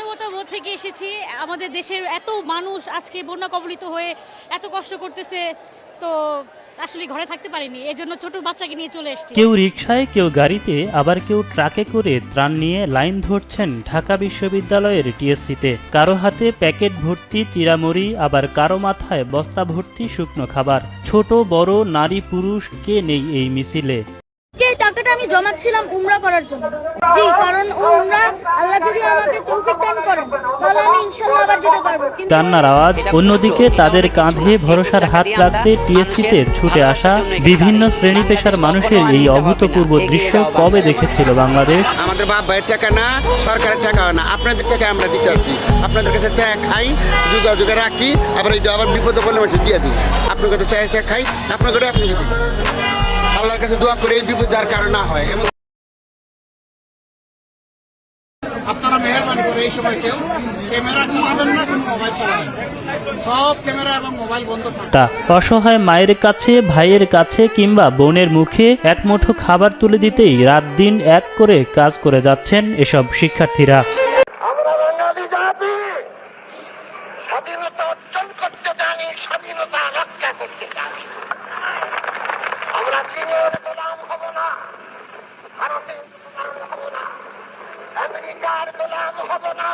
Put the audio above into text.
মানবতা বোধ থেকে এসেছি। আমাদের দেশের এত মানুষ আজকে বন্যা কবলিত হয়ে এত কষ্ট করতেছে, তো আসলে ঘরে থাকতে পারিনি, এজন্য ছোট বাচ্চাকে নিয়ে চলে এসেছি। কেউ রিকশায়, কেউ গাড়িতে, আবার কেউ ট্রাকে করে ত্রাণ নিয়ে লাইন ধরছেন ঢাকা বিশ্ববিদ্যালয়ের টিএসসিতে। কারো হাতে প্যাকেট ভর্তি চিড়ামুড়ি, আবার কারো মাথায় বস্তা ভর্তি শুকনো খাবার। ছোট বড়, নারী পুরুষ, কে নেই এই মিছিলে। এই টাকাটা আমি জমাচ্ছিলাম উমরা করার জন্য। জি, কারণ ও উমরা আল্লাহ যদি আমাকে তৌফিক দান করেন তাহলে আমি ইনশাআল্লাহ আবার যেতে পারবো। কান্নার আওয়াজ, অন্যদিকে তাদের কাঁধে ভরসার হাত রাখতে টিএসসিতে ছুটে আসা বিভিন্ন শ্রেণী পেশার মানুষের এই অভূতপূর্ব দৃশ্য কবে দেখেছিল বাংলাদেশ? আমাদের বাপ ভাইয়ের টাকা না, সরকারের টাকা না, আপনাদের টাকা আমরা দিতে পারছি। আপনাদের কাছে চা খাই, যুগে রাখি, আবার এটা আবার বিপদে পড়লে মানুষ দিয়ে দিই। আপনার কাছে চা খাই, আপনার কাছে আপনি যদি আল্লাহর কাছে দোয়া করে এই বিপদ যার কারণ না হয়। আপনারা মেহরবানি করে এই সময় কেউ ক্যামেরা চালাবেন না, কোনো মোবাইল চালাবেন, সব ক্যামেরা এবং মোবাইল বন্ধ থাকবে। তা অসহায় মায়ের কাছে, ভাইয়ের কাছে কিংবা বোনের মুখে এক মুঠো খাবার তুলে দিতেই রাত দিন এক করে কাজ করে যাচ্ছেন এসব শিক্ষার্থীরা। আমরা বাঙালি জাতি স্বাধীনতা অর্জন করতে জানি, স্বাধীনতা রক্ষা করতে জানি। আমরা চীনের গোলাম হব না, ভারতের গোলাম হব না, আমেরিকার গোলাম হব না।